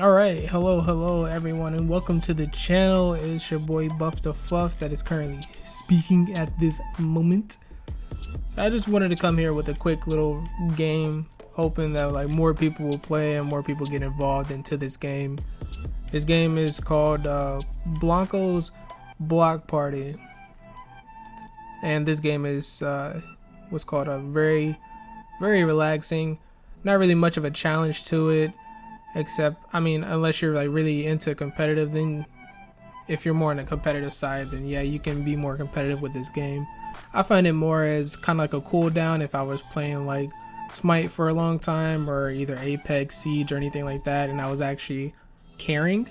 All right, hello everyone, and welcome to the channel. It's your boy BuffDaFluff that is currently speaking at this moment. So I just wanted to come here with a quick little game, hoping that like more people will play and more people get involved into this game. This game is called Blankos Block Party, and this game is what's called a very relaxing. Not really much of a challenge to it. Except, I mean, unless you're like really into competitive, then if you're more on the competitive side, then yeah, you can be more competitive with this game. I find it more as kind of like a cool down if I was playing like Smite for a long time, or either Apex, Siege, or anything like that, and I was actually caring,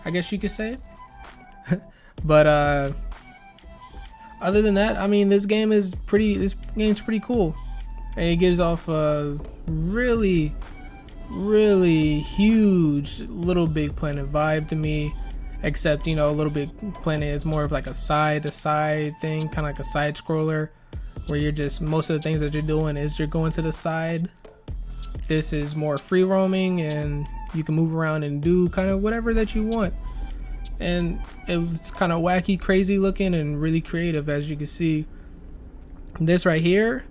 I guess you could say. But other than that, I mean, this game's pretty cool, and it gives off a really huge Little Big Planet vibe to me, except, you know, Little Big Planet is more of like a side to side thing, kind of like a side scroller, where you're just, most of the things that you're doing is you're going to the side. This is more free roaming, and you can move around and do kind of whatever that you want, and it's kind of wacky, crazy looking, and really creative. As you can see, this right here,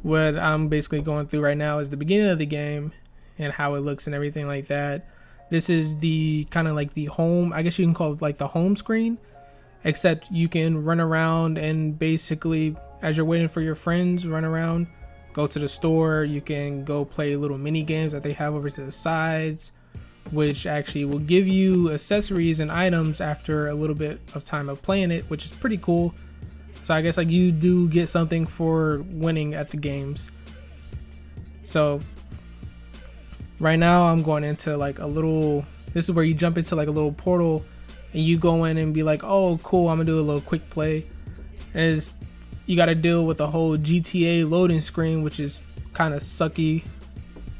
what I'm basically going through right now, is the beginning of the game and how it looks and everything like that. This is the kind of like the home, I guess you can call it like the home screen, except you can run around and basically, as you're waiting for your friends, run around, go to the store. You can go play little mini games that they have over to the sides, which actually will give you accessories and items after a little bit of time of playing it, which is pretty cool. So I guess like you do get something for winning at the games. So right now I'm going into like a little, this is where you jump into like a little portal and you go in and be like, oh cool, I'm gonna do a little quick play. And you got to deal with the whole GTA loading screen, which is kind of sucky,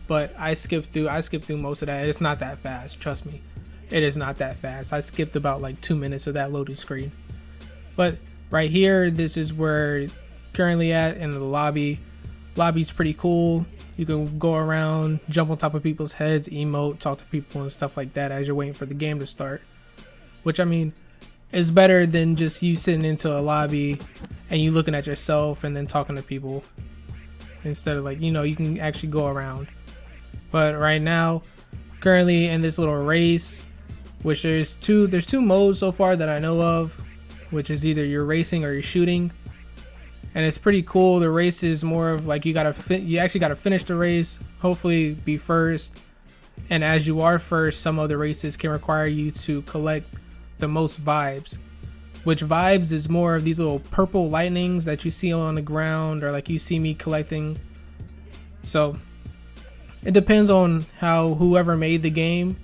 but I skipped through most of that. It's not that fast, trust me, it is not that fast. I skipped about like 2 minutes of that loading screen. But right here, this is where currently at in the lobby's pretty cool. You can go around, jump on top of people's heads, emote, talk to people and stuff like that as you're waiting for the game to start. Which, I mean, is better than just you sitting into a lobby and you looking at yourself and then talking to people. Instead of like, you know, you can actually go around. But right now, currently in this little race, which there's two modes so far that I know of, which is either you're racing or you're shooting. And it's pretty cool. The race is more of like you actually gotta finish the race, hopefully be first. And as you are first, some other races can require you to collect the most vibes, which vibes is more of these little purple lightnings that you see on the ground, or like you see me collecting. So it depends on how whoever made the game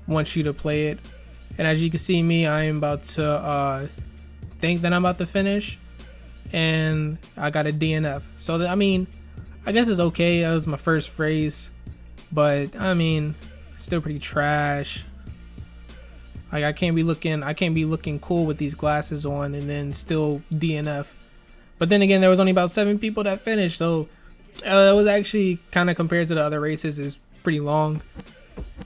wants you to play it. And as you can see me, I am about to think that I'm about to finish, and I got a DNF. So I mean, I guess it's okay. That was my first race, but I mean, still pretty trash. Like I can't be looking cool with these glasses on and then still DNF. But then again, there was only about 7 people that finished, so it was actually kind of, compared to the other races, is pretty long,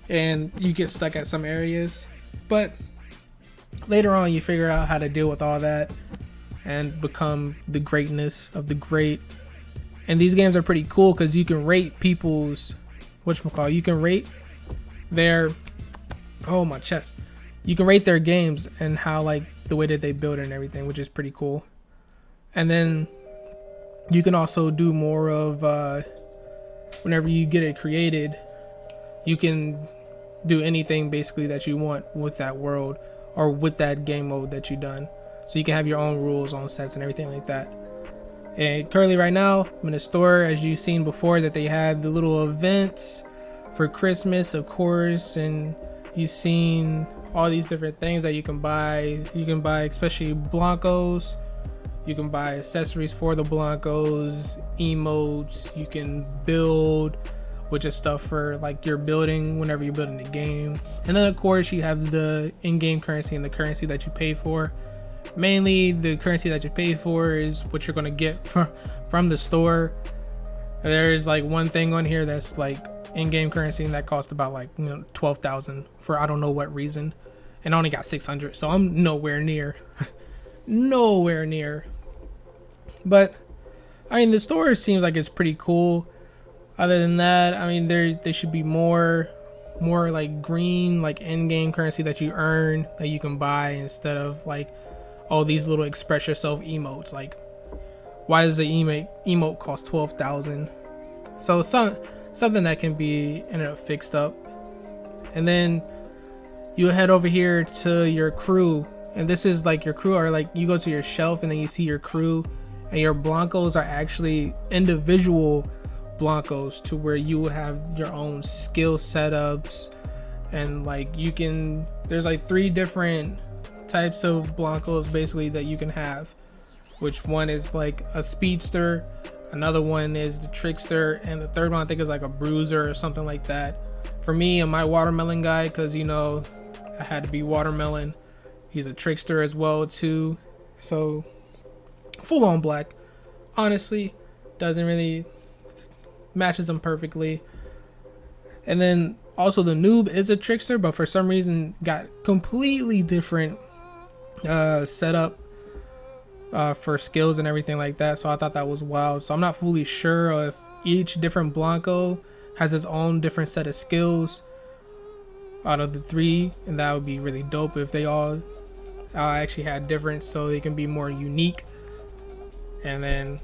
and you get stuck at some areas. But later on, you figure out how to deal with all that and become the greatness of the great. And these games are pretty cool because you can rate people's, you can rate their, oh my chest, you can rate their games and how, like, the way that they build it and everything, which is pretty cool. And then you can also do more of, whenever you get it created, you can do anything basically that you want with that world or with that game mode that you've done. So you can have your own rules on sets and everything like that. And currently right now, I'm in the store, as you've seen before, that they had the little events for Christmas, of course, and you've seen all these different things that you can buy. You can buy especially Blankos. You can buy accessories for the Blankos, emotes. You can build, which is stuff for like your building whenever you're building the game. And then of course you have the in-game currency and the currency that you pay for. Mainly the currency that you pay for is what you're going to get from the store. There's like one thing on here that's like in-game currency, and that cost about like 12,000 for I don't know what reason, and I only got 600, so I'm nowhere near nowhere near. But I mean, the store seems like it's pretty cool. Other than that, I mean, there should be more like green, like in-game currency that you earn that you can buy, instead of like all these little express yourself emotes. Like, why does the emote cost 12,000? So something that can be ended up fixed up. And then you head over here to your crew, and this is like your crew, or like you go to your shelf and then you see your crew, and your Blankos are actually individual Blankos, to where you have your own skill setups, and like there's like 3 different types of Blankos basically that you can have, which one is like a speedster, another one is the trickster, and the third one I think is like a bruiser or something like that. For me and my watermelon guy, because I had to be watermelon, he's a trickster as well too, so full on black honestly doesn't really matches them perfectly. And then also the noob is a trickster, but for some reason got completely different setup for skills and everything like that, so I thought that was wild. So I'm not fully sure if each different Blanko has its own different set of skills out of the 3, and that would be really dope if they all actually had different, so they can be more unique. And then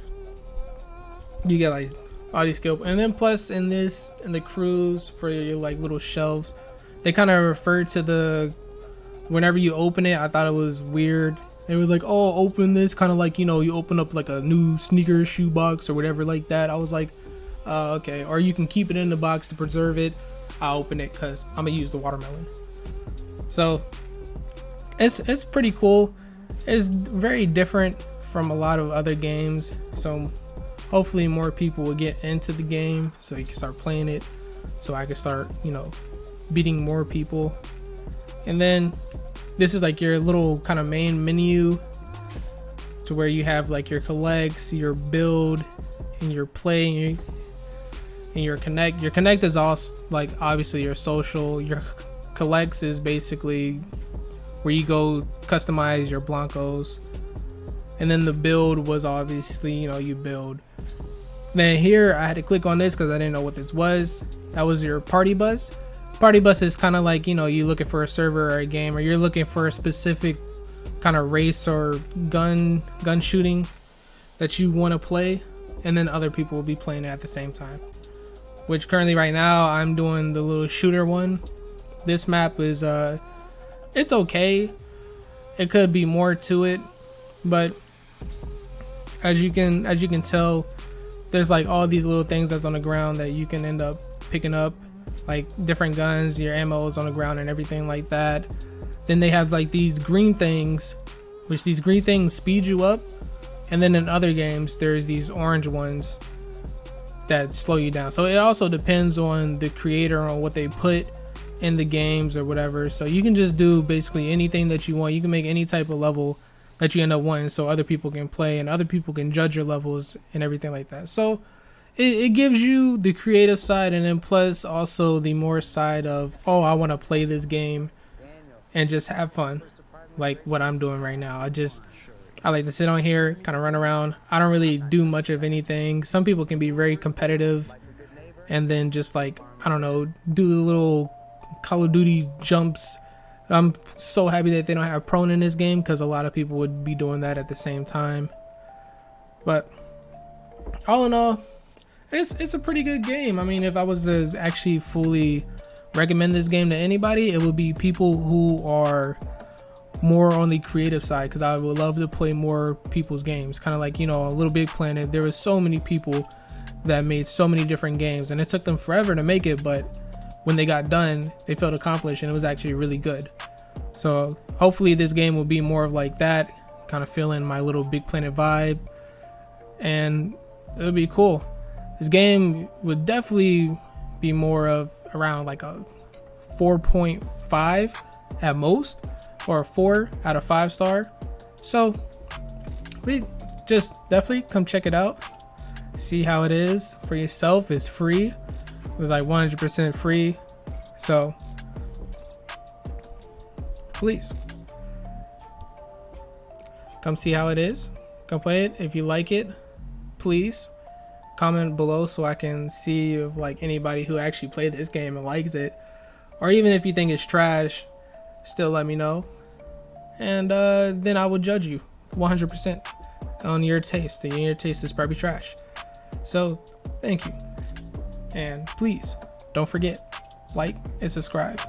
you get like all these skill, and then plus in the crews for your like little shelves, they kind of refer to the, whenever you open it, I thought it was weird. It was like, oh, open this, kind of like, you open up like a new sneaker shoe box or whatever like that. I was like, okay. Or you can keep it in the box to preserve it. I'll open it because I'm gonna use the watermelon. So it's pretty cool. It's very different from a lot of other games, so hopefully more people will get into the game so you can start playing it, so I can start beating more people. And then this is like your little kind of main menu, to where you have like your collects, your build, and your play, and your connect. Your connect is also like obviously your social. Your collects is basically where you go customize your Blankos. And then the build was obviously, you build. Then here I had to click on this because I didn't know what this was. That was your party bus. Party bus is kind of like, you looking for a server or a game, or you're looking for a specific kind of race or gun shooting that you want to play, and then other people will be playing it at the same time. Which currently right now I'm doing the little shooter one. This map is it's okay. It could be more to it, but as you can tell, there's like all these little things that's on the ground that you can end up picking up, like different guns, your ammo is on the ground and everything like that. Then they have like these green things, which these green things speed you up, and then in other games there's these orange ones that slow you down. So it also depends on the creator, on what they put in the games or whatever. So you can just do basically anything that you want. You can make any type of level that you end up wanting, so other people can play and other people can judge your levels and everything like that. So it gives you the creative side, and then plus also the more side of, oh, I want to play this game and just have fun, like what I'm doing right now. I like to sit on here, kind of run around. I don't really do much of anything. Some people can be very competitive and then just like, I don't know, do the little Call of Duty jumps. I'm so happy that they don't have prone in this game, because a lot of people would be doing that at the same time. But all in all, it's a pretty good game. I mean, if I was to actually fully recommend this game to anybody, it would be people who are more on the creative side, because I would love to play more people's games. Kind of like, a Little Big Planet. There was so many people that made so many different games, and it took them forever to make it, but when they got done, they felt accomplished, and it was actually really good. So hopefully this game will be more of like that, kind of feeling my Little Big Planet vibe, and it'll be cool. This game would definitely be more of around like a 4.5 at most, or a 4 out of 5 star. So please just definitely come check it out, see how it is for yourself. It's free. It's like 100% free. So please come see how it is. Come play it. If you like it, please comment below so I can see if like anybody who actually played this game and likes it, or even if you think it's trash, still let me know, and then I will judge you 100% on your taste, and your taste is probably trash. So thank you, and please don't forget, like and subscribe.